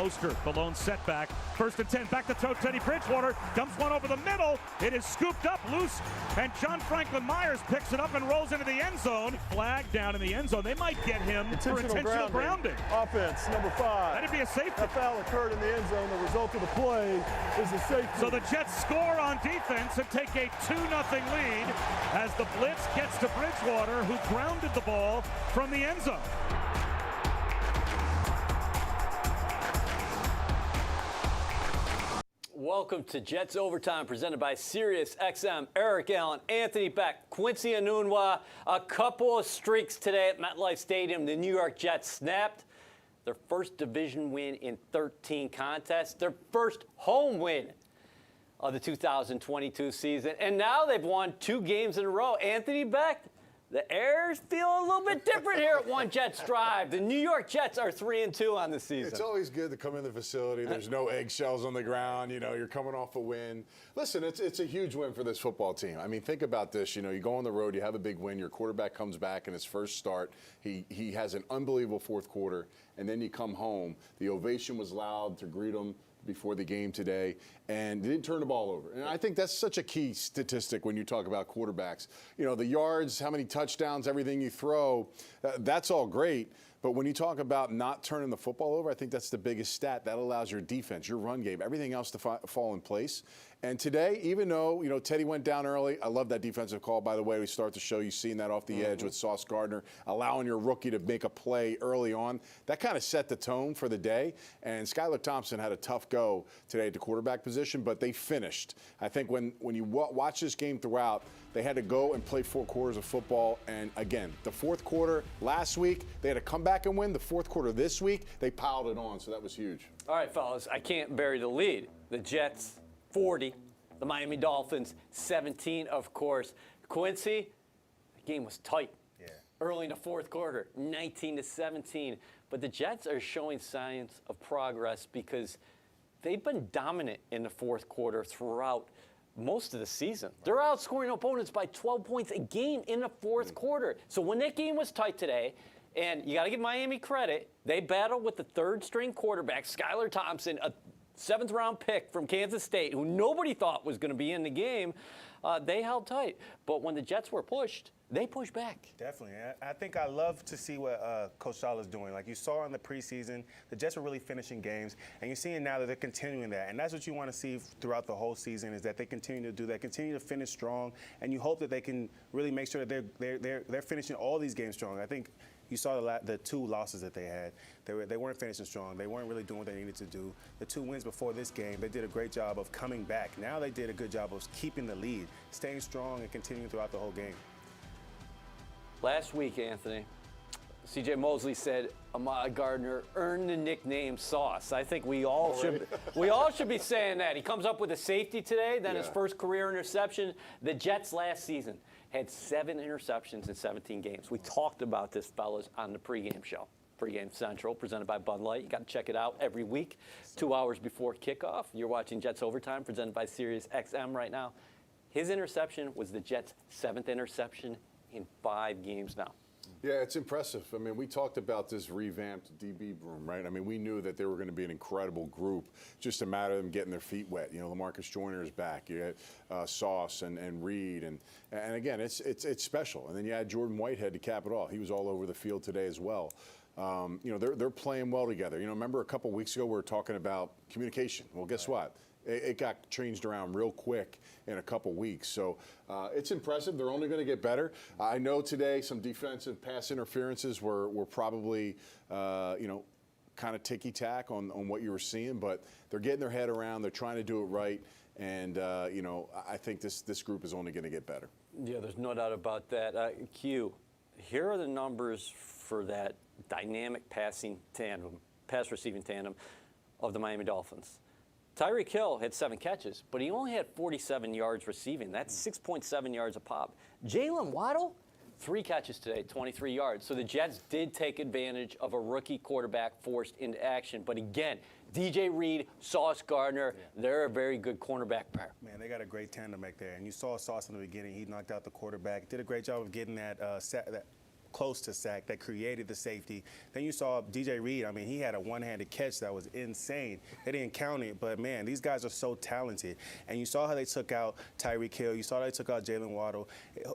Mostert, the lone setback. 1st and 10, back to throw. Teddy Bridgewater dumps one over the middle. It is scooped up loose, and John Franklin Myers picks it up and rolls into the end zone. Flag down in the end zone. They might get him for intentional grounding. Offense, number 5. That'd be a safety. That foul occurred in the end zone. The result of the play is a safety. So the Jets score on defense and take a 2-0 lead as the blitz gets to Bridgewater, who grounded the ball from the end zone. Welcome to Jets Overtime, presented by SiriusXM. Eric Allen, Anthony Becht, Quincy Enunwa. A couple of streaks today at MetLife Stadium. The New York Jets snapped their first division win in 13 contests, their first home win of the 2022 season. And now they've won 2 games in a row. Anthony Becht, the airs feel a little bit different here at One Jets Drive. The New York Jets are 3-2 on the season. It's always good to come in the facility. There's no eggshells on the ground. You know, you're coming off a win. Listen, it's a huge win for this football team. I mean, think about this. You know, you go on the road, you have a big win. Your quarterback comes back in his first start. He has an unbelievable fourth quarter, and then you come home. The ovation was loud to greet him before the game today, and they didn't turn the ball over. And I think that's such a key statistic when you talk about quarterbacks. You know, the yards, how many touchdowns, everything you throw, that's all great. But when you talk about not turning the football over, I think that's the biggest stat. That allows your defense, your run game, everything else to fall in place. And today, even though, you know, Teddy went down early, I love that defensive call, by the way. We start the show, you've seen that off the edge with Sauce Gardner, allowing your rookie to make a play early on. That kind of set the tone for the day. And Skylar Thompson had a tough go today at the quarterback position, but they finished. I think when you watch this game throughout, they had to go and play 4 quarters of football. And again, the fourth quarter last week, they had to come back and win. The fourth quarter this week, they piled it on, so that was huge. All right, fellas, I can't bury the lead. The Jets, 40. The Miami Dolphins, 17, of course. Quincy, the game was tight. Yeah. Early in the fourth quarter, 19-17. But the Jets are showing signs of progress because they've been dominant in the fourth quarter throughout most of the season. They're outscoring opponents by 12 points a game in the fourth quarter. So when that game was tight today, and you got to give Miami credit, they battled with the third-string quarterback, Skylar Thompson, a 7th-round pick from Kansas State, who nobody thought was going to be in the game. They held tight. But when the Jets were pushed, they pushed back. Definitely. I think I love to see what Coach Saleh's doing. Like you saw in the preseason, the Jets were really finishing games, and you're seeing now that they're continuing that. And that's what you want to see throughout the whole season, is that they continue to do that, continue to finish strong, and you hope that they can really make sure that they're finishing all these games strong. I think you saw the 2 losses that they had. They weren't finishing strong. They weren't really doing what they needed to do. The 2 wins before this game, they did a great job of coming back. Now they did a good job of keeping the lead, staying strong, and continuing throughout the whole game. Last week, Anthony, C.J. Mosley said Ahmad Gardner earned the nickname Sauce. I think we all should be saying that. He comes up with a safety today, then his first career interception. The Jets last season had 7 interceptions in 17 games. We talked about this, fellas, on the pregame show. Pregame Central, presented by Bud Light. You got to check it out every week, 2 hours before kickoff. You're watching Jets Overtime, presented by SiriusXM right now. His interception was the Jets' 7th interception in 5 games now. Yeah, it's impressive. I mean, we talked about this revamped DB room, right? I mean, we knew that they were going to be an incredible group. Just a matter of them getting their feet wet. You know, LaMarcus Joyner is back. You had Sauce and Reed, and again, it's special. And then you had Jordan Whitehead to cap it off. He was all over the field today as well. You know, they're playing well together. You know, remember a couple weeks ago we were talking about communication. Well, guess what? It got changed around real quick in a couple weeks. So it's impressive. They're only going to get better. I know today some defensive pass interferences were probably, you know, kind of ticky-tack on what you were seeing, but they're getting their head around. They're trying to do it right. And, you know, I think this group is only going to get better. Yeah, there's no doubt about that. Q, here are the numbers for that dynamic pass receiving tandem of the Miami Dolphins. Tyreek Hill had 7 catches, but he only had 47 yards receiving. That's 6.7 yards a pop. Jalen Waddle, 3 catches today, 23 yards. So the Jets did take advantage of a rookie quarterback forced into action. But again, DJ Reed, Sauce Gardner, they're a very good cornerback pair. Man, they got a great tandem back there. And you saw Sauce in the beginning. He knocked out the quarterback. Did a great job of getting that close to sack, that created the safety. Then you saw DJ Reed. I mean, he had a one-handed catch that was insane. They didn't count it, but man, these guys are so talented. And you saw how they took out Tyreek Hill. You saw how they took out Jalen Waddle.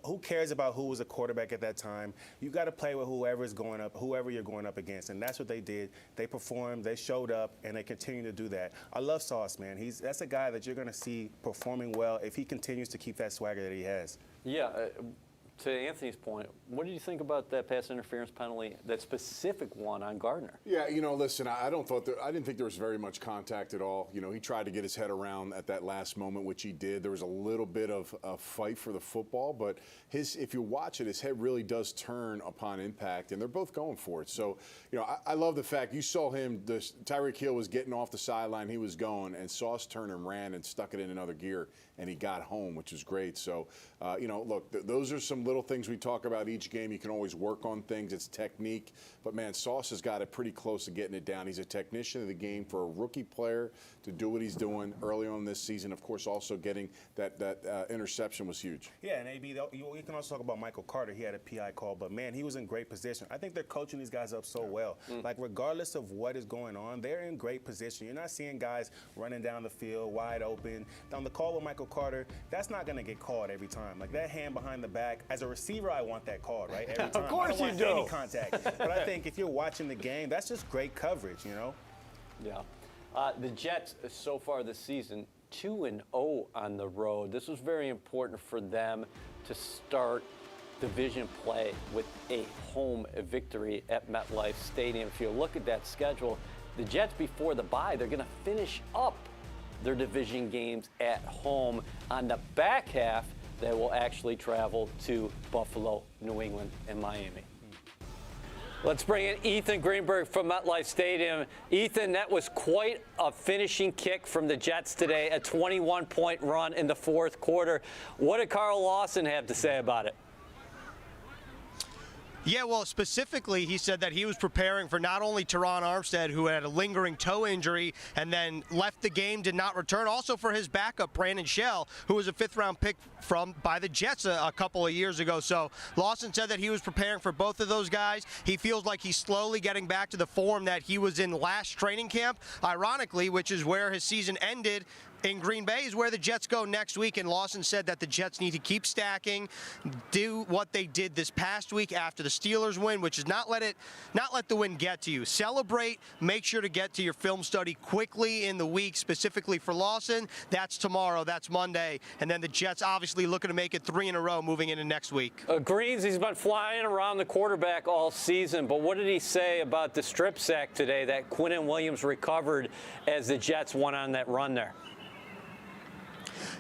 Who cares about who was a quarterback at that time? You got to play with whoever you're going up against, and that's what they did. They performed, they showed up, and they continue to do that. I love Sauce, man. That's a guy that you're going to see performing well if he continues to keep that swagger that he has. Yeah. To Anthony's point, what did you think about that pass interference penalty, that specific one on Gardner? Yeah, listen, I didn't think there was very much contact at all. He tried to get his head around at that last moment, which he did. There was a little bit of a fight for the football, but if you watch it, his head really does turn upon impact, and they're both going for it. So, I love the fact you saw him. Tyreek Hill was getting off the sideline, he was going, and Sauce turned and ran and stuck it in another gear, and he got home, which is great. So, look, those are some little things we talk about each game. You can always work on things. It's technique. But, man, Sauce has got it pretty close to getting it down. He's a technician of the game for a rookie player to do what he's doing early on this season. Of course, also getting that interception was huge. Yeah, and AB, you can also talk about Michael Carter. He had a PI call, but, man, he was in great position. I think they're coaching these guys up so well. Like, regardless of what is going on, they're in great position. You're not seeing guys running down the field wide open. On the call with Michael Carter, that's not going to get called every time. Like, that hand behind the back, as a receiver, I want that called, right? Every time. Of course I don't want any do. contact. But I think if you're watching the game, that's just great coverage, Yeah. The Jets, so far this season, 2-0 on the road. This was very important for them to start division play with a home victory at MetLife Stadium. If you look at that schedule, the Jets before the bye, they're going to finish up their division games at home. On the back half, they will actually travel to Buffalo, New England, and Miami. Let's bring in Ethan Greenberg from MetLife Stadium. Ethan, that was quite a finishing kick from the Jets today, a 21-point run in the fourth quarter. What did Carl Lawson have to say about it? Yeah, well, specifically, he said that he was preparing for not only Teron Armstead, who had a lingering toe injury and then left the game, did not return, also for his backup, Brandon Shell, who was a fifth-round pick by the Jets a couple of years ago. So Lawson said that he was preparing for both of those guys. He feels like he's slowly getting back to the form that he was in last training camp, ironically, which is where his season ended. In Green Bay is where the Jets go next week, and Lawson said that the Jets need to keep stacking, do what they did this past week after the Steelers win, which is not let the win get to you. Celebrate, make sure to get to your film study quickly in the week, specifically for Lawson. That's tomorrow, that's Monday, and then the Jets obviously looking to make it 3 in a row moving into next week. Greens, he's been flying around the quarterback all season, but what did he say about the strip sack today that Quinnen Williams recovered as the Jets went on that run there?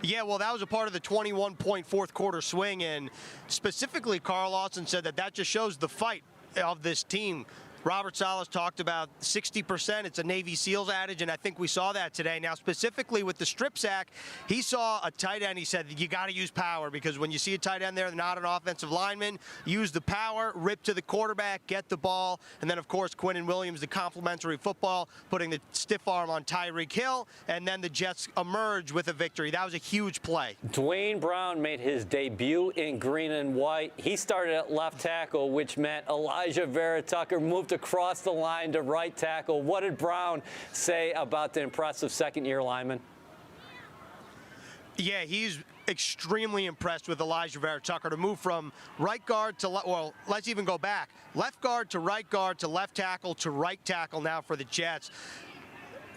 Yeah, well, that was a part of the 21-point fourth quarter swing, and specifically Carl Lawson said that just shows the fight of this team. Robert Saleh talked about 60%. It's a Navy SEALs adage, and I think we saw that today. Now, specifically with the strip sack, he saw a tight end. He said, you got to use power because when you see a tight end there, they're not an offensive lineman. Use the power, rip to the quarterback, get the ball. And then, of course, Quinnen Williams, the complimentary football, putting the stiff arm on Tyreek Hill, and then the Jets emerge with a victory. That was a huge play. Dwayne Brown made his debut in green and white. He started at left tackle, which meant Elijah Vera Tucker moved across the line to right tackle. What did Brown say about the impressive second-year lineman? Yeah, he's extremely impressed with Elijah Vera Tucker to move from right guard to well, let's even go back. Left guard to left tackle to right tackle now for the Jets.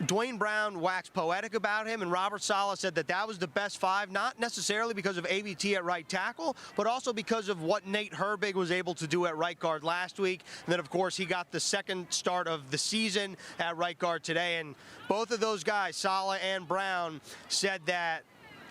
Dwayne Brown waxed poetic about him, and Robert Saleh said that was the best 5, not necessarily because of AVT at right tackle, but also because of what Nate Herbig was able to do at right guard last week. And then, of course, he got the second start of the season at right guard today. And both of those guys, Saleh and Brown, said that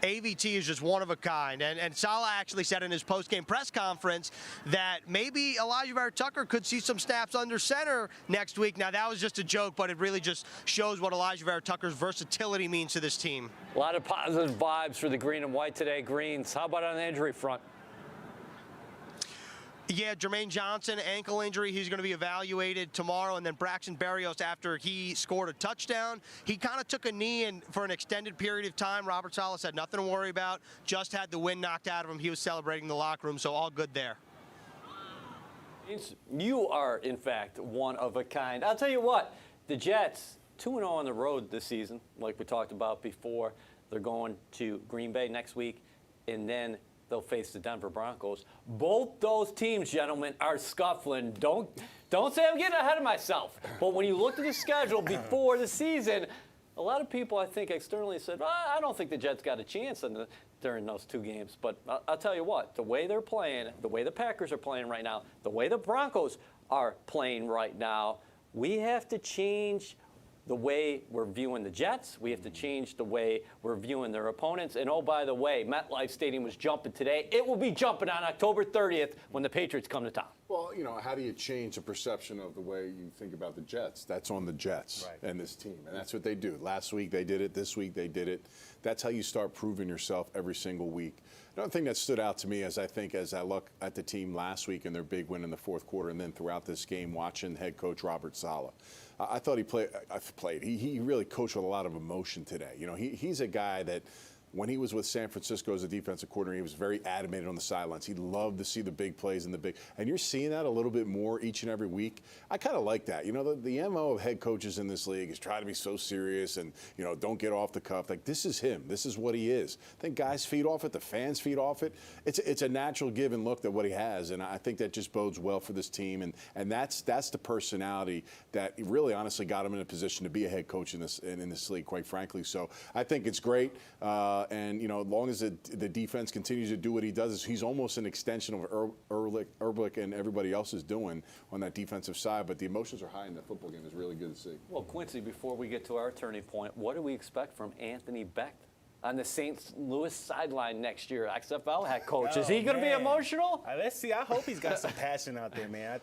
AVT is just one of a kind. And Saleh actually said in his post-game press conference that maybe Elijah Vera Tucker could see some snaps under center next week. Now, that was just a joke, but it really just shows what Elijah Vera Tucker's versatility means to this team. A lot of positive vibes for the green and white today. Greens, how about on the injury front? Yeah, Jermaine Johnson, ankle injury. He's going to be evaluated tomorrow. And then Braxton Berrios, after he scored a touchdown, he kind of took a knee and for an extended period of time. Robert Saleh said nothing to worry about. Just had the wind knocked out of him. He was celebrating in the locker room, so all good there. You are, in fact, one of a kind. I'll tell you what, the Jets, 2-0 on the road this season, like we talked about before. They're going to Green Bay next week, and then they'll face the Denver Broncos. Both those teams, gentlemen, are scuffling. Don't say I'm getting ahead of myself. But when you look at the schedule before the season, a lot of people, I think, externally said, I don't think the Jets got a chance during those two games. But I'll tell you what, the way they're playing, the way the Packers are playing right now, the way the Broncos are playing right now, we have to change the way we're viewing the Jets. We have to change the way we're viewing their opponents. And, oh, by the way, MetLife Stadium was jumping today. It will be jumping on October 30th when the Patriots come to town. Well, how do you change the perception of the way you think about the Jets? That's on the Jets and this team. And that's what they do. Last week they did it. This week they did it. That's how you start proving yourself every single week. Another thing that stood out to me as I look at the team last week and their big win in the fourth quarter and then throughout this game watching head coach Robert Saleh. I thought he played. He really coached with a lot of emotion today. He's a guy that when he was with San Francisco as a defensive coordinator, he was very animated on the sidelines. He loved to see the big plays and you're seeing that a little bit more each and every week. I kind of like that. The MO of head coaches in this league is try to be so serious and, don't get off the cuff. Like, this is him. This is what he is. I think guys feed off it. The fans feed off it. It's a natural give and look that what he has, and I think that just bodes well for this team. And that's the personality that really honestly got him in a position to be a head coach in this league, quite frankly. So I think it's great. And, as long as the defense continues to do what he does, he's almost an extension of Ehrlich and everybody else is doing on that defensive side. But the emotions are high in the football game. It's really good to see. Well, Quincy, before we get to our turning point, what do we expect from Anthony Becht on the St. Louis sideline next year, XFL head coach? Is he going to be emotional? Let's see. I hope he's got some passion out there, man. I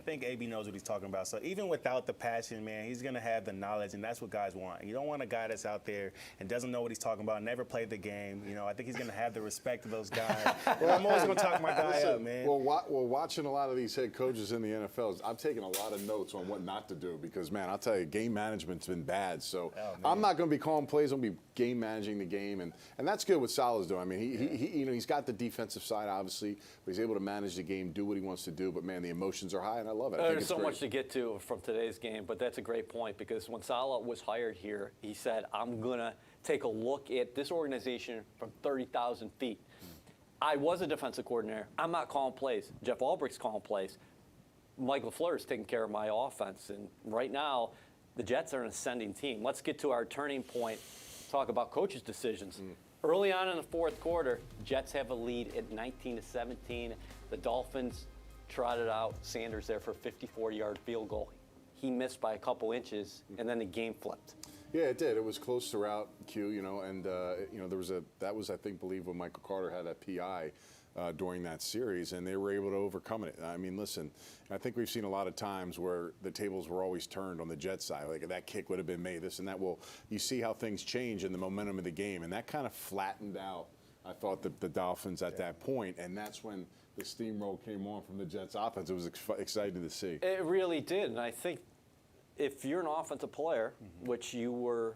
think AB knows what he's talking about. So even without the passion, man, he's going to have the knowledge, and that's what guys want. You don't want a guy that's out there and doesn't know what he's talking about, never played the game. I think he's going to have the respect of those guys. Well, I'm always going to talk my guy up, man. Well, watching a lot of these head coaches in the NFL, I've taken a lot of notes on what not to do because, man, I'll tell you, game management's been bad. So I'm not going to be calling plays. I'm going to be game managing the game, and that's good what Saleh's doing. I mean, he's got the defensive side, obviously, but he's able to manage the game, do what he wants to do. But, man, the emotions are high, and I love it. There's so much to get to from today's game, but that's a great point because when Saleh was hired here, he said, I'm going to take a look at this organization from 30,000 feet. I was a defensive coordinator. I'm not calling plays. Jeff Albrecht's calling plays. Mike LaFleur is taking care of my offense, and right now the Jets are an ascending team. Let's get to our turning point, talk about coaches' decisions. Early on in the fourth quarter, Jets have a lead at 19-17. The Dolphins trotted out Sanders there for a 54-yard field goal. He missed by a couple inches, and then the game flipped. Yeah, it did. It was close throughout, Q, and there was that was, I believe when Michael Carter had that PI during that series, and they were able to overcome it. I mean, listen, I think we've seen a lot of times where the tables were always turned on the Jets side. Like, that kick would have been made, this and that. Well, you see how things change in the momentum of the game, and that kind of flattened out, I thought, the Dolphins at that point, and that's when the steamroll came on from the Jets offense. It was exciting to see. It really did, and I think if you're an offensive player, which you were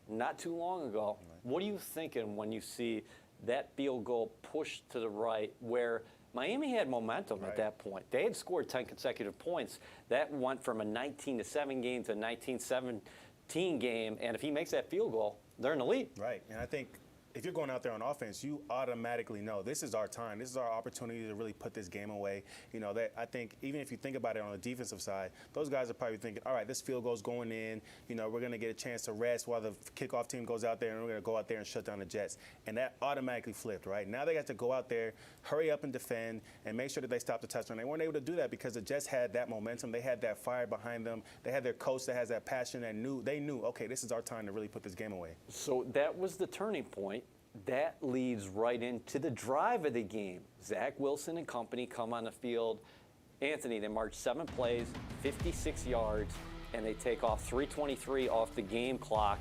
not too long ago, what are you thinking when you see that field goal pushed to the right where Miami had momentum at that point? They had scored 10 consecutive points. That went from a 19-7 game to a 19-17 game, and if he makes that field goal, they're in the lead. Right, and I think if you're going out there on offense, you automatically know this is our time. This is our opportunity to really put this game away. That I think even if you think about it on the defensive side, those guys are probably thinking, all right, this field goal's going in. We're going to get a chance to rest while the kickoff team goes out there, and we're going to go out there and shut down the Jets. And that automatically flipped, right? Now they got to go out there, hurry up and defend, and make sure that they stop the touchdown. They weren't able to do that because the Jets had that momentum. They had that fire behind them. They had their coach that has that passion and they knew, okay, this is our time to really put this game away. So that was the turning point. That leads right into the drive of the game. Zach Wilson and company come on the field. Anthony, they march 7 plays, 56 yards, and they take off 3:23 off the game clock.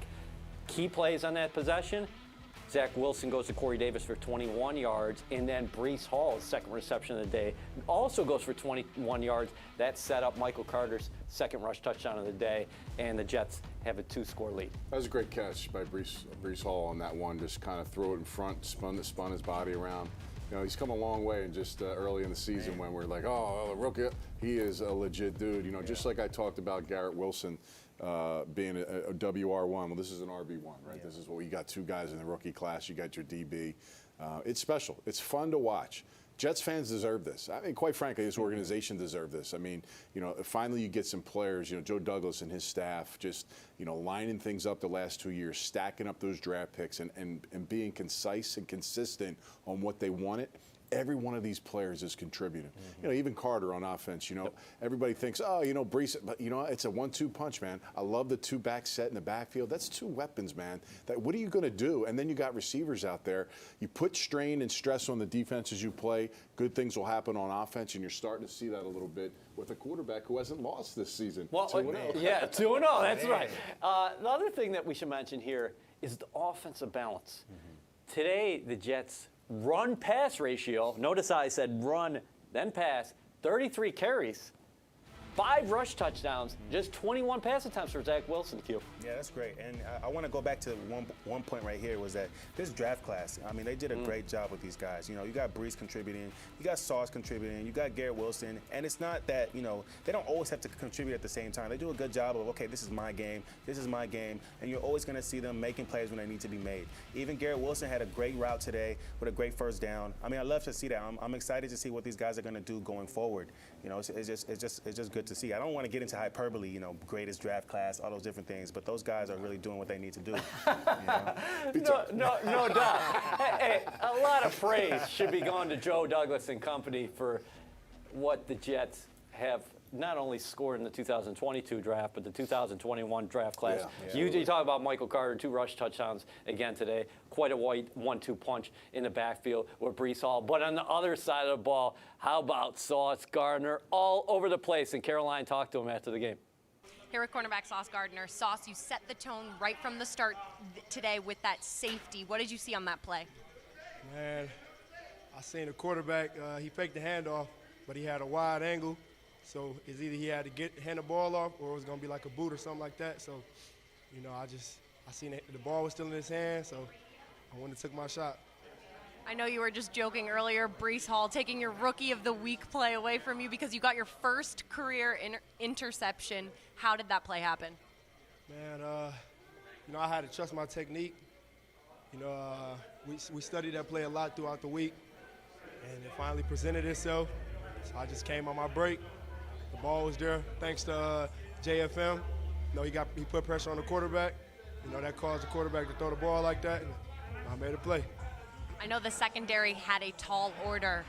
Key plays on that possession, Zach Wilson goes to Corey Davis for 21 yards, and then Breece Hall's second reception of the day also goes for 21 yards. That set up Michael Carter's second rush touchdown of the day, and the Jets have a 2-score lead. That was a great catch by Breece Hall on that one. Just kind of throw it in front, spun his body around. You know, he's come a long way in just early in the season when we're like, oh, the rookie. He is a legit dude. You know, just like I talked about Garrett Wilson being a WR1. Well, this is an RB1, right? This is what you got 2 guys in the rookie class. You got your DB. It's special. It's fun to watch. Jets fans deserve this. I mean, quite frankly, this organization deserves this. I mean, you know, finally you get some players, you know, Joe Douglas and his staff just, you know, lining things up the last 2 years, stacking up those draft picks and being concise and consistent on what they wanted. Every one of these players is contributing. You know, even Carter on offense, you know, everybody thinks, oh, you know, Brees, but, you know, it's a 1-2 punch, man. I love the 2-back set in the backfield. That's 2 weapons, man. What are you going to do? And then you got receivers out there. You put strain and stress on the defenses you play, good things will happen on offense, and you're starting to see that a little bit with a quarterback who hasn't lost this season. Well, 2-0. yeah, 2-0, that's right. The other thing that we should mention here is the offensive balance. Today, the Jets' run-pass ratio, notice how I said run, then pass, 33 carries, 5 rush touchdowns, just 21 pass attempts for Zach Wilson, Q. Yeah, that's great. And I want to go back to one point right here was that this draft class, I mean, they did a great job with these guys. You know, you got Brees contributing, you got Sauce contributing, you got Garrett Wilson, and it's not that, you know, they don't always have to contribute at the same time. They do a good job of, okay, this is my game, and you're always going to see them making plays when they need to be made. Even Garrett Wilson had a great route today with a great first down. I mean, I love to see that. I'm excited to see what these guys are going to do going forward. You know, it's just good to see. I don't want to get into hyperbole, you know, greatest draft class, all those different things, but those guys are really doing what they need to do. You know? No doubt. Hey, a lot of praise should be going to Joe Douglas and company for what the Jets have not only scored in the 2022 draft, but the 2021 draft class. You talk about Michael Carter, 2 rush touchdowns again today. Quite a white 1-2 punch in the backfield with Brees Hall. But on the other side of the ball, how about Sauce Gardner all over the place? And Caroline talked to him after the game. Here with cornerback Sauce Gardner. Sauce, you set the tone right from the start today with that safety. What did you see on that play? Man, I seen the quarterback, he faked the handoff, but he had a wide angle. So it's either he had to hand the ball off or it was going to be like a boot or something like that. So, you know, I seen it, the ball was still in his hand, so I went and took my shot. I know you were just joking earlier, Brees Hall taking your Rookie of the Week play away from you because you got your first career interception. How did that play happen? Man, you know, I had to trust my technique. You know, we studied that play a lot throughout the week, and it finally presented itself. So I just came on my break. The ball was there, thanks to JFM. You know, he put pressure on the quarterback. You know, that caused the quarterback to throw the ball like that, and I made a play. I know the secondary had a tall order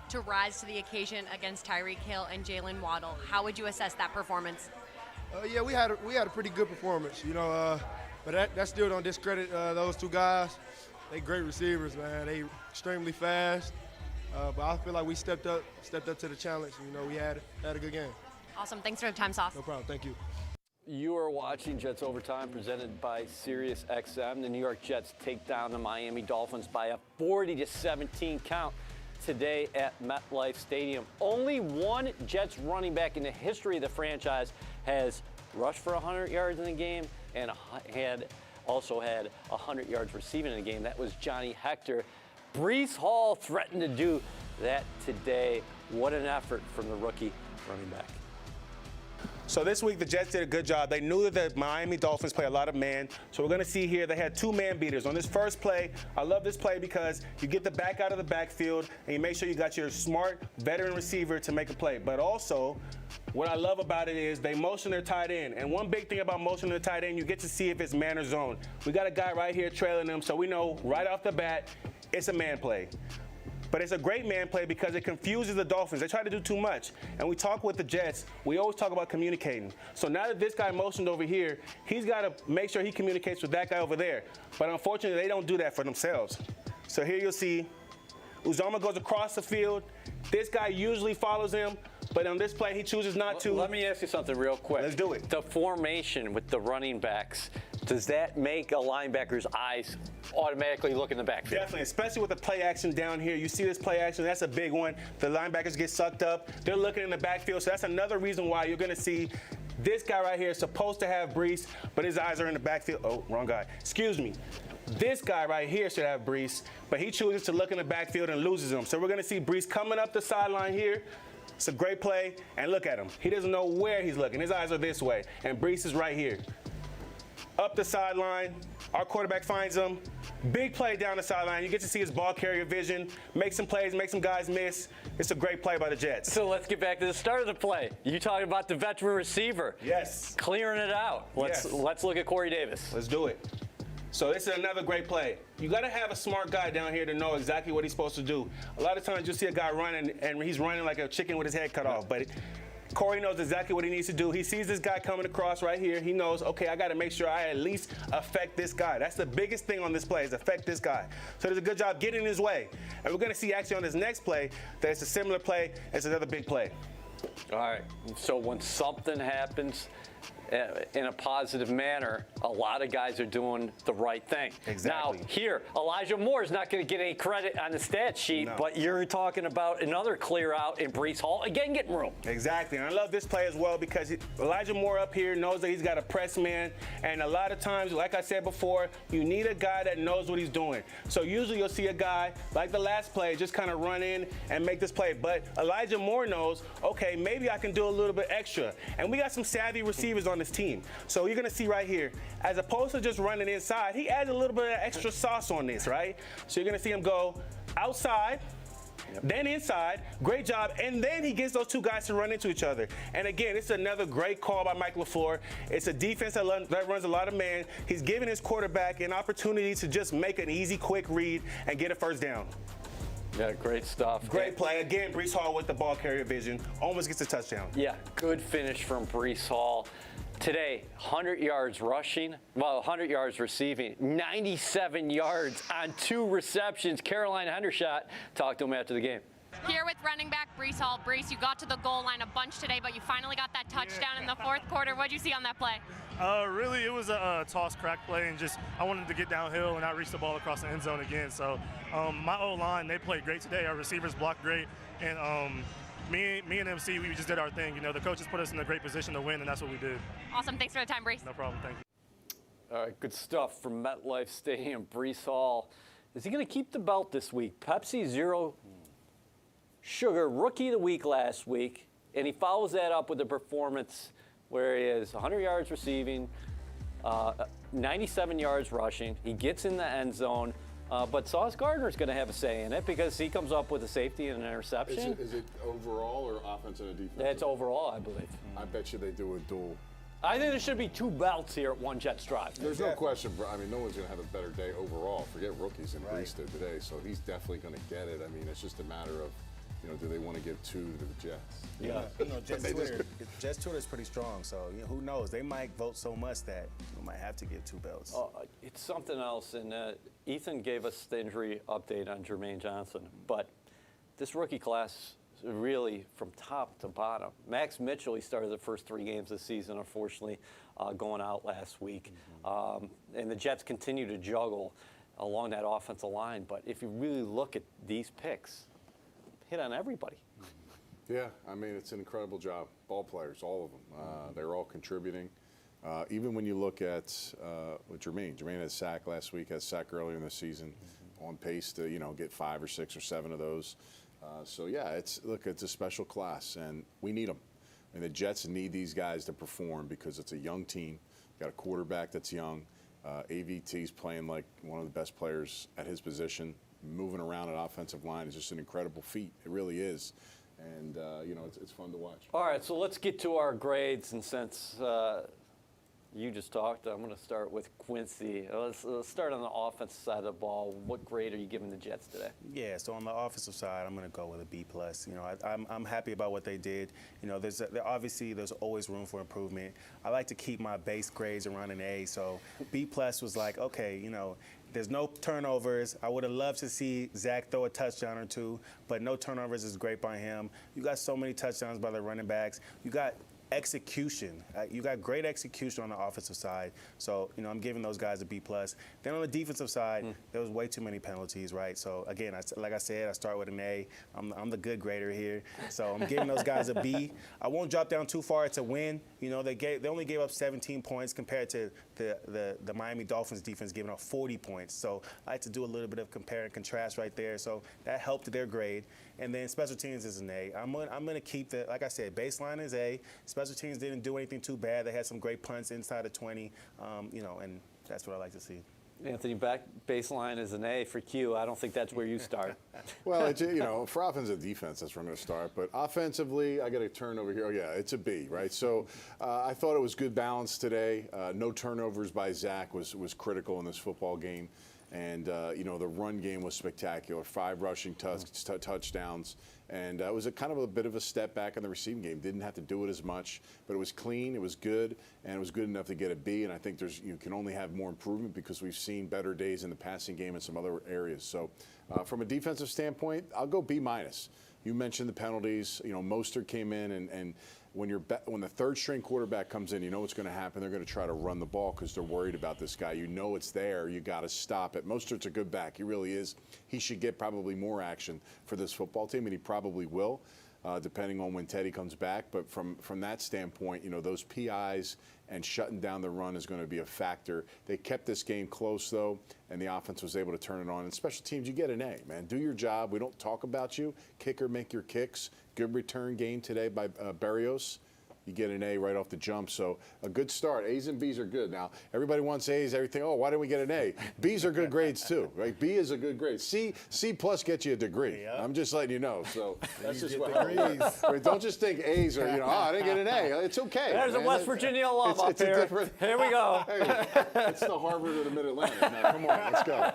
to rise to the occasion against Tyreek Hill and Jalen Waddle. How would you assess that performance? Yeah, we had a pretty good performance, you know, but that still don't discredit those 2 guys. They great receivers, man. They extremely fast. But I feel like we stepped up to the challenge. You know, we had a good game. Awesome. Thanks for the time, Sauce. No problem. Thank you. You are watching Jets Overtime presented by SiriusXM. The New York Jets take down the Miami Dolphins by a 40-17 count today at MetLife Stadium. Only one Jets running back in the history of the franchise has rushed for 100 yards in the game and also had 100 yards receiving in the game. That was Johnny Hector. Brees Hall threatened to do that today. What an effort from the rookie running back. So this week, the Jets did a good job. They knew that the Miami Dolphins play a lot of man. So we're going to see here, they had 2 man beaters. On this first play, I love this play because you get the back out of the backfield and you make sure you got your smart veteran receiver to make a play. But also, what I love about it is they motion their tight end. And one big thing about motioning the tight end, you get to see if it's man or zone. We got a guy right here trailing him, so we know right off the bat, it's a man play. But it's a great man play because it confuses the Dolphins. They try to do too much. And we talk with the Jets, we always talk about communicating. So now that this guy motioned over here, he's got to make sure he communicates with that guy over there. But unfortunately, they don't do that for themselves. So here you'll see Uzomah goes across the field. This guy usually follows him, but on this play, he chooses not to. Let me ask you something real quick. Let's do it. The formation with the running backs, does that make a linebacker's eyes automatically look in the backfield? Definitely, especially with the play action down here. You see this play action, that's a big one. The linebackers get sucked up. They're looking in the backfield, so that's another reason why you're going to see This guy right here is supposed to have Brees, but his eyes are in the backfield. Oh, wrong guy. Excuse me. This guy right here should have Brees, but he chooses to look in the backfield and loses him. So we're going to see Brees coming up the sideline here. It's a great play, and look at him. He doesn't know where he's looking. His eyes are this way, and Brees is right here. Up the sideline, our quarterback finds him. Big play down the sideline. You get to see his ball carrier vision, make some plays, make some guys miss. It's a great play by the Jets. So let's get back to the start of the play. You talking about the veteran receiver. Yes. Clearing it out. Let's look at Corey Davis. Let's do it. So this is another great play. You got to have a smart guy down here to know exactly what he's supposed to do. A lot of times you'll see a guy running, and he's running like a chicken with his head cut off. But Corey knows exactly what he needs to do. He sees this guy coming across right here. He knows, okay, I got to make sure I at least affect this guy. That's the biggest thing on this play is affect this guy. So there's a good job getting in his way. And we're going to see actually on this next play that it's a similar play. It's another big play. All right. So when something happens in a positive manner, a lot of guys are doing the right thing. Exactly. Now, here, Elijah Moore is not going to get any credit on the stat sheet, but you're talking about another clear out in Brees Hall, again getting room. Exactly, and I love this play as well because Elijah Moore up here knows that he's got a press man, and a lot of times, like I said before, you need a guy that knows what he's doing. So usually you'll see a guy, like the last play, just kind of run in and make this play. But Elijah Moore knows, okay, maybe I can do a little bit extra. And we got some savvy receivers on this team. So you're going to see right here, as opposed to just running inside, he adds a little bit of extra sauce on this, right? So you're going to see him go outside, then inside, great job, and then he gets those two guys to run into each other. And again, it's another great call by Mike LaFleur. It's a defense that runs a lot of man. He's giving his quarterback an opportunity to just make an easy, quick read and get a first down. Yeah, great stuff. Great play. Again, Brees Hall with the ball carrier vision. Almost gets a touchdown. Yeah, good finish from Brees Hall. Today, 100 yards rushing, 100 yards receiving, 97 yards on 2 receptions. Carolina Hendershot talked to him after the game. Here with running back Brees Hall. Brees, you got to the goal line a bunch today, but you finally got that touchdown in the fourth quarter. What did you see on that play? Really, it was a toss crack play, and just I wanted to get downhill and not reach the ball across the end zone again. So my O-line, they played great today. Our receivers blocked great, and me and MC, we just did our thing. You know, the coaches put us in a great position to win, and that's what we did. Awesome. Thanks for the time, Brees. No problem. Thank you. All right, good stuff from MetLife Stadium. Brees Hall. Is he going to keep the belt this week? Pepsi Zero Sugar Rookie of the Week last week, and he follows that up with a performance where he is 100 yards receiving, 97 yards rushing. He gets in the end zone. But Sauce Gardner's going to have a say in it because he comes up with a safety and an interception. Is it overall or offense and a defense? It's overall, I believe. I bet you they do a duel. I think there should be 2 belts here at one Jets drive. There's no question. I mean, no one's going to have a better day overall. Forget rookies and Brees did today, so he's definitely going to get it. I mean, it's just a matter of, do they want to give 2 to the Jets? Yeah. Jets Twitter is pretty strong, so who knows? They might vote so much that we might have to give 2 belts. It's something else, and Ethan gave us the injury update on Jermaine Johnson, but this rookie class is really from top to bottom. Max Mitchell, he started the first 3 games of the season, unfortunately, going out last week. And the Jets continue to juggle along that offensive line, but if you really look at these picks, hit on everybody. Yeah, I mean, it's an incredible job. Ball players, all of them. They're all contributing. Even when you look at with Jermaine had a sack last week, had a sack earlier in the season, on pace to get 5 or 6 or 7 of those. So yeah, it's a special class, and we need them. I mean, the Jets need these guys to perform because it's a young team. Got a quarterback that's young. AVT's playing like one of the best players at his position. Moving around an offensive line is just an incredible feat. It really is. And, it's fun to watch. All right, so let's get to our grades. And since you just talked, I'm going to start with Quincy. Let's start on the offensive side of the ball. What grade are you giving the Jets today? Yeah, so on the offensive side, I'm going to go with a B+. I'm happy about what they did. Obviously there's always room for improvement. I like to keep my base grades around an A, so B+ was like, okay, there's no turnovers. I would have loved to see Zach throw a touchdown or 2, but no turnovers is great by him. You got so many touchdowns by the running backs. You got execution. You got great execution on the offensive side. So, I'm giving those guys a B+. Then on the defensive side, there was way too many penalties, right? So, again, like I said, I start with an A. I'm the good grader here. So I'm giving those guys a B. I won't drop down too far. It's a win. They only gave up 17 points compared to the Miami Dolphins defense giving up 40 points. So I like to do a little bit of compare and contrast right there. So that helped their grade. And then special teams is an A. I'm going to keep like I said, baseline is A. Special teams didn't do anything too bad. They had some great punts inside of 20, and that's what I like to see. Anthony, baseline is an A for Q. I don't think that's where you start. Well, for offensive defense, that's where I'm going to start. But offensively, I got to turn over here. Oh, yeah, it's a B, right? So I thought it was good balance today. No turnovers by Zach was critical in this football game. And, the run game was spectacular. 5 rushing touchdowns. And it was a kind of a bit of a step back in the receiving game. Didn't have to do it as much, but it was clean, it was good, and it was good enough to get a B. And I think you can only have more improvement because we've seen better days in the passing game in some other areas. So from a defensive standpoint, I'll go B-. You mentioned the penalties. Mostert came in, and when the third-string quarterback comes in, you know what's going to happen. They're going to try to run the ball because they're worried about this guy. You know it's there. You got to stop it. Mostert's a good back. He really is. He should get probably more action for this football team, and he probably will, depending on when Teddy comes back. But from that standpoint, those PIs and shutting down the run is going to be a factor. They kept this game close, though, and the offense was able to turn it on. And special teams, you get an A, man. Do your job. We don't talk about you. Kicker, make your kicks. Good return game today by Berrios. You get an A right off the jump. So a good start. A's and B's are good. Now, everybody wants A's, everything. Oh, why didn't we get an A? B's are good grades, too, right? B is a good grade. C plus gets you a degree. Yep. I'm just letting you know. So that's just what degrees. Right, don't just think A's are, I didn't get an A. It's okay. There's a West Virginia alum up here. Here we go. Hey, it's the Harvard of the Mid-Atlantic. Now, come on, let's go.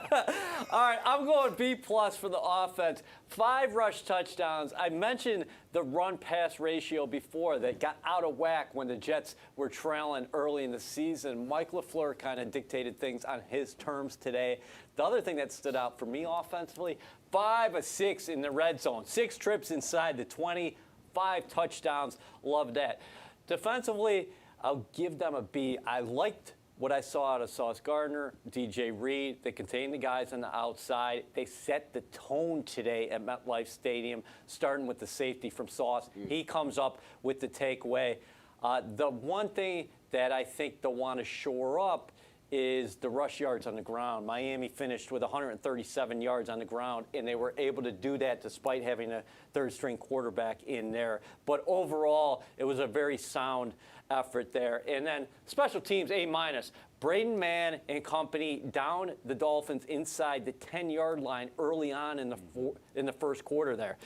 All right, I'm going B+ for the offense. 5 rush touchdowns. I mentioned the run-pass ratio before that got out of whack when the Jets were trailing early in the season. Mike LaFleur kind of dictated things on his terms today. The other thing that stood out for me offensively, 5 of 6 in the red zone. 6 trips inside the 20, 5 touchdowns. Love that. Defensively, I'll give them a B. I liked what I saw out of Sauce Gardner, DJ Reed. They contained the guys on the outside. They set the tone today at MetLife Stadium, starting with the safety from Sauce. He comes up with the takeaway. The one thing that I think they'll want to shore up is the rush yards on the ground. Miami finished with 137 yards on the ground, and they were able to do that despite having a third-string quarterback in there. But overall, it was a very sound effort there. And then special teams, A-. Braden Mann and company down the Dolphins inside the 10-yard line early on in the first quarter there.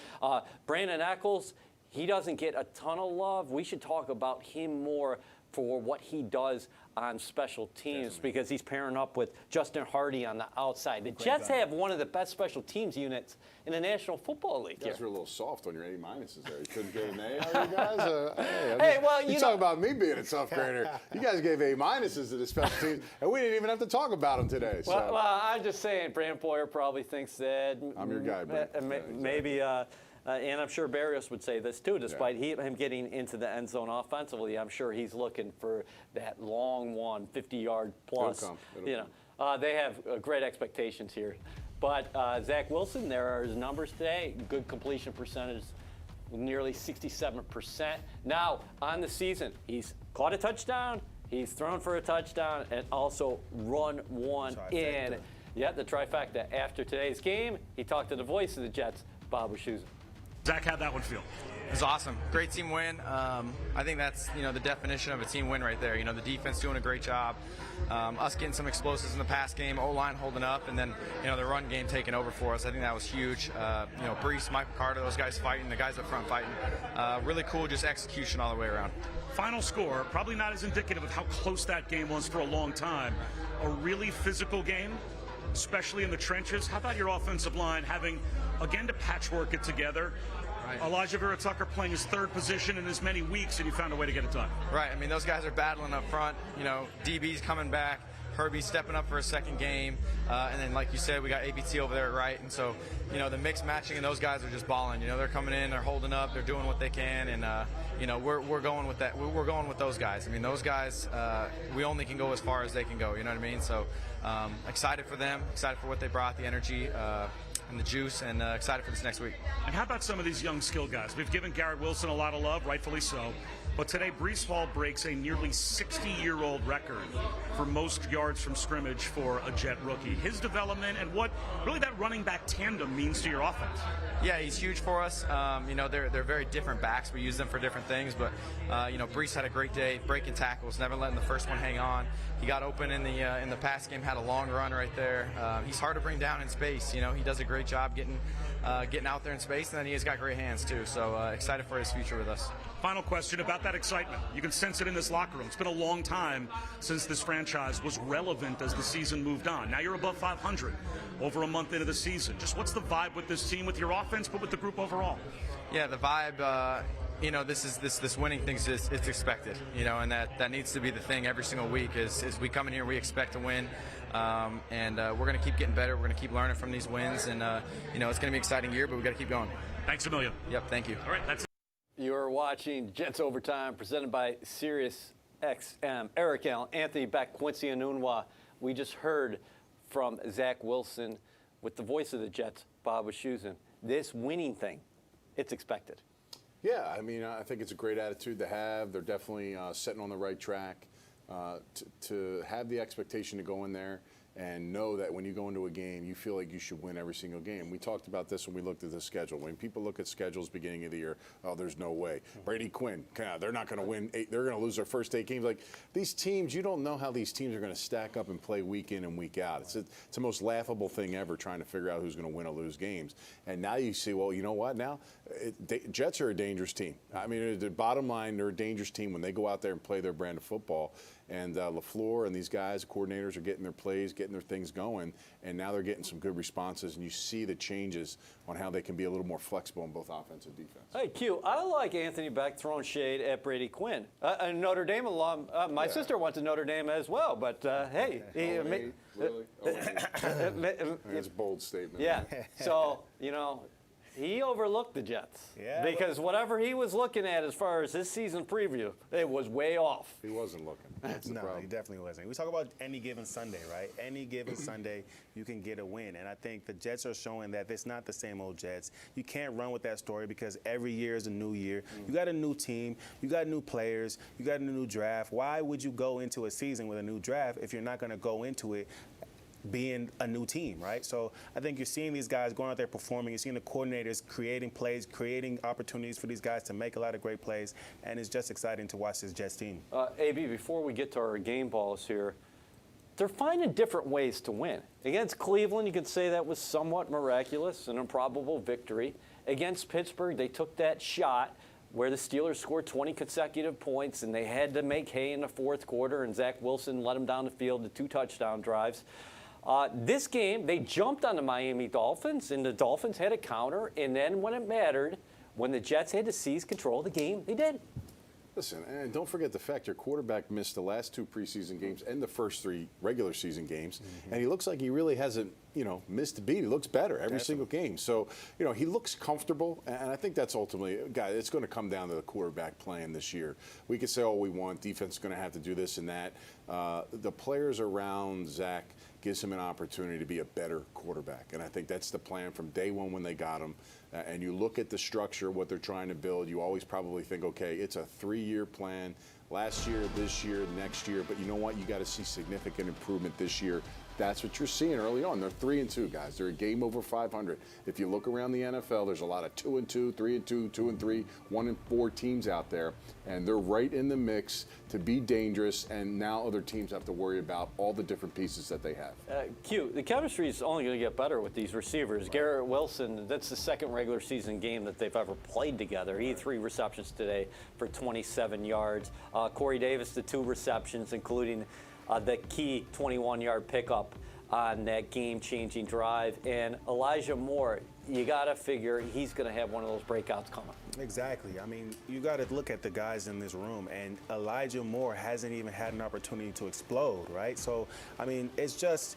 Brandon Echols, he doesn't get a ton of love. We should talk about him more for what he does on special teams because he's pairing up with Justin Hardy on the outside. The Jets have one of the best special teams units in the National Football League. You guys were a little soft on your A- there. You couldn't get an A, are you guys? You talk about me being a tough grader. You guys gave A- to the special teams, and we didn't even have to talk about them today. So. Well, I'm just saying, Brand Boyer probably thinks that. I'm your guy, Brand. Maybe. And I'm sure Berrios would say this too, despite him getting into the end zone offensively. I'm sure he's looking for that long one, 50-yard plus. It'll come. They have great expectations here. But Zach Wilson, there are his numbers today. Good completion percentage, nearly 67%. Now, on the season, he's caught a touchdown, he's thrown for a touchdown, and also run one in. Yeah, the trifecta. After today's game, he talked to the voice of the Jets, Bob Wischusen. Zach, how'd that one feel? It was awesome. Great team win. I think that's, the definition of a team win right there. The defense doing a great job. Us getting some explosives in the pass game, O-line holding up, and then, the run game taking over for us. I think that was huge. Brees, Michael Carter, those guys fighting, the guys up front fighting. Really cool, just execution all the way around. Final score, probably not as indicative of how close that game was for a long time. A really physical game, especially in the trenches. How about your offensive line having, again, to patchwork it together? Right. Elijah Vera Tucker playing his third position in as many weeks, and you found a way to get it done. Right. Those guys are battling up front. DB's coming back. Herbie stepping up for a second game, and then like you said, we got ABT over there at right, and so the mix matching and those guys are just balling. They're coming in, they're holding up, they're doing what they can, and we're going with that. We're going with those guys. I mean, those guys, we only can go as far as they can go. You know what I mean? So excited for them, excited for what they brought, the energy. And the juice, and excited for this next week. And how about some of these young skill guys? We've given Garrett Wilson a lot of love, rightfully so. But today, Breece Hall breaks a nearly 60-year-old record for most yards from scrimmage for a Jet rookie. His development and what really that running back tandem means to your offense. Yeah, he's huge for us. They're very different backs. We use them for different things. But, Breece had a great day breaking tackles, never letting the first one hang on. He got open in the pass game, had a long run right there. He's hard to bring down in space. He does a great job getting out there in space, and then he's got great hands too. So excited for his future with us. Final question about that excitement. You can sense it in this locker room. It's been a long time since this franchise was relevant as the season moved on. Now you're above 500 over a month into the season. Just what's the vibe with this team, with your offense, but with the group overall? Yeah, the vibe, this winning thing is it's expected, and that needs to be the thing every single week is we come in here, we expect to win, and we're going to keep getting better. We're going to keep learning from these wins, and, it's going to be an exciting year, but we got to keep going. Thanks a million. Yep, thank you. All right, that's it. You're watching Jets Overtime, presented by Sirius XM. Eric Allen, Anthony Becht, Quincy Enunwa. We just heard from Zach Wilson with the voice of the Jets, Bob Wischusen. This winning thing, it's expected. Yeah, I mean, I think it's a great attitude to have. They're definitely setting on the right track. To have the expectation to go in there and know that when you go into a game, you feel like you should win every single game. We talked about this when we looked at the schedule. When people look at schedules beginning of the year, oh, there's no way. Brady Quinn, they're not going to win 8. They're going to lose their first 8 games. Like, these teams, you don't know how these teams are going to stack up and play week in and week out. It's the most laughable thing ever, trying to figure out who's going to win or lose games. And now you see, well, you know what now? Jets are a dangerous team. I mean, the bottom line, they're a dangerous team when they go out there and play their brand of football. And LaFleur and these guys, coordinators, are getting their plays, getting their things going, and now they're getting some good responses, and you see the changes on how they can be a little more flexible in both offense and defense. Hey, Q, I like Anthony Becht throwing shade at Brady Quinn. A Notre Dame alum. My sister went to Notre Dame as well, but hey. Really? That's a bold statement. Yeah. So, he overlooked the Jets. Yeah, because whatever he was looking at as far as his season preview, it was way off. He wasn't looking. That's the No, problem. he definitely wasn't. We talk about any given Sunday, right? Any given Sunday, you can get a win. And I think the Jets are showing that it's not the same old Jets. You can't run with that story because every year is a new year. You got a new team. You got new players. You got a new draft. Why would you go into a season with a new draft if you're not going to go into it being a new team, right? So I think you're seeing these guys going out there performing. You're seeing the coordinators creating plays, creating opportunities for these guys to make a lot of great plays, and it's just exciting to watch this Jets team. AB, before we get to our game balls here, they're finding different ways to win. Against Cleveland, you could say that was somewhat miraculous, an improbable victory. Against Pittsburgh, they took that shot where the Steelers scored 20 consecutive points, and they had to make hay in the fourth quarter, and Zach Wilson let them down the field to 2 touchdown drives. This game, they jumped on the Miami Dolphins, and the Dolphins had a counter, and then when it mattered, when the Jets had to seize control of the game, they did. Listen, and don't forget the fact your quarterback missed the last 2 preseason games and the first 3 regular season games, and he looks like he really hasn't, missed a beat. He looks better every single game. So, he looks comfortable, and I think that's ultimately, guys, it's going to come down to the quarterback playing this year. We could say all we want, defense is going to have to do this and that. The players around Zach gives him an opportunity to be a better quarterback, and I think that's the plan from day one when they got him. And you look at the structure, what they're trying to build, you always probably think, okay, it's a 3-year plan. Last year, this year, next year. But you know what? You got to see significant improvement this year. That's what you're seeing early on. They're 3-2, guys. They're a game over 500. If you look around the NFL, there's a lot of 2-2, 3-2, 2-3, 1-4 teams out there, and they're right in the mix to be dangerous. And now other teams have to worry about all the different pieces that they have. Q, the chemistry is only going to get better with these receivers. Right. Garrett Wilson, that's the second regular season game that they've ever played together. He had 3 receptions today for 27 yards. Corey Davis, the 2 receptions, including the key 21-yard pickup on that game-changing drive. And Elijah Moore, you got to figure he's going to have one of those breakouts coming. Exactly. I mean, you got to look at the guys in this room, and Elijah Moore hasn't even had an opportunity to explode, right? So, I mean, it's just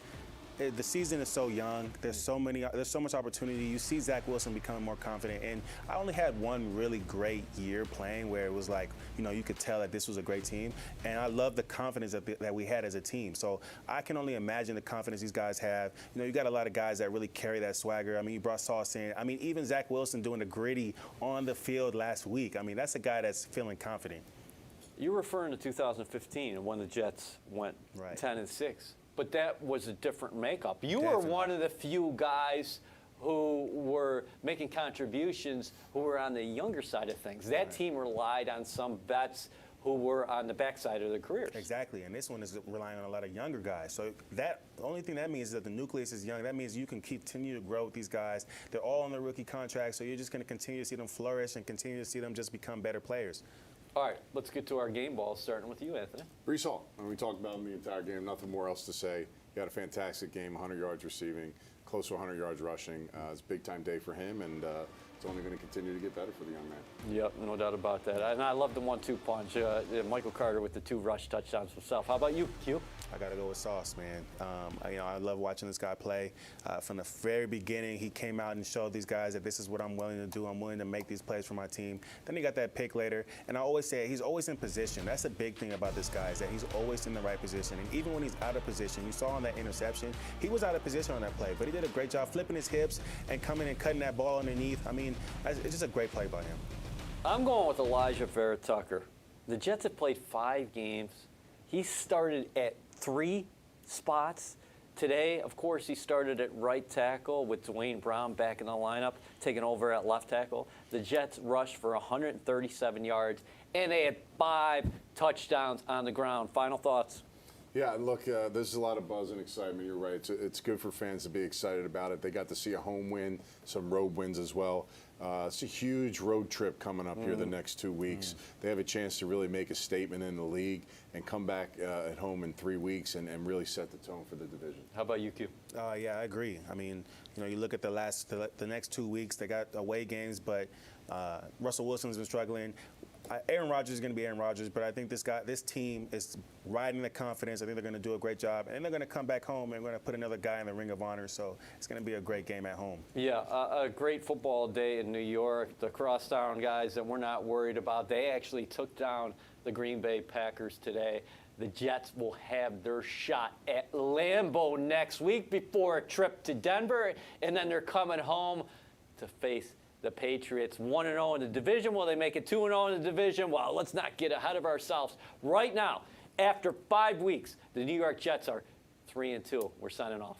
the season is so young. There's so much opportunity. You see Zach Wilson becoming more confident, and I only had one really great year playing where it was like, you know, you could tell that this was a great team, and I love the confidence that we had as a team. So I can only imagine the confidence these guys have. You know, you got a lot of guys that really carry that swagger. I mean, you brought Sauce in. I mean, even Zach Wilson doing the gritty on the field last week. I mean, that's a guy that's feeling confident. You're referring to 2015 and when the Jets went 10-6. But that was a different makeup. You were one of the few guys who were making contributions who were on the younger side of things. That team relied on some vets who were on the backside of their careers. Exactly, and this one is relying on a lot of younger guys. So the only thing that means is that the nucleus is young. That means you can continue to grow with these guys. They're all on their rookie contract, so you're just going to continue to see them flourish and continue to see them just become better players. All right, let's get to our game ball, starting with you, Anthony. Breece Hall, and we talked about him the entire game. Nothing more else to say. He had a fantastic game, 100 yards receiving, close to 100 yards rushing. It's a big-time day for him, and it's only going to continue to get better for the young man. Yep, no doubt about that. And I love the 1-2 punch. Michael Carter with the 2 rush touchdowns himself. How about you, Q? I got to go with Sauce, man. I love watching this guy play. From the very beginning, he came out and showed these guys that this is what I'm willing to do. I'm willing to make these plays for my team. Then he got that pick later. And I always say he's always in position. That's a big thing about this guy, is that he's always in the right position. And even when he's out of position, you saw on that interception, he was out of position on that play. But he did a great job flipping his hips and coming and cutting that ball underneath. I mean, it's just a great play by him. I'm going with Elijah Vera-Tucker. The Jets have played 5 games. He started at 3 spots. Today, of course, he started at right tackle with Dwayne Brown back in the lineup, taking over at left tackle. The Jets rushed for 137 yards, and they had 5 touchdowns on the ground. Final thoughts? Yeah, look, there's a lot of buzz and excitement. You're right. It's good for fans to be excited about it. They got to see a home win, some road wins as well. It's a huge road trip coming up here the next 2 weeks. They have a chance to really make a statement in the league and come back at home in 3 weeks and really set the tone for the division. How about you, Q? Yeah, I agree. I mean, you know, you look at the next 2 weeks, they got away games, but Russell Wilson's been struggling. Aaron Rodgers is going to be Aaron Rodgers, but I think this team is riding the confidence. I think they're going to do a great job, and they're going to come back home and we're going to put another guy in the Ring of Honor. So it's going to be a great game at home. Yeah, a great football day in New York. The crosstown guys that we're not worried about, they actually took down the Green Bay Packers today. The Jets will have their shot at Lambeau next week before a trip to Denver, and then they're coming home to face the Patriots. 1-0 in the division. Will they make it 2-0 in the division? Well, let's not get ahead of ourselves. Right now, after 5 weeks, the New York Jets are 3-2. We're signing off.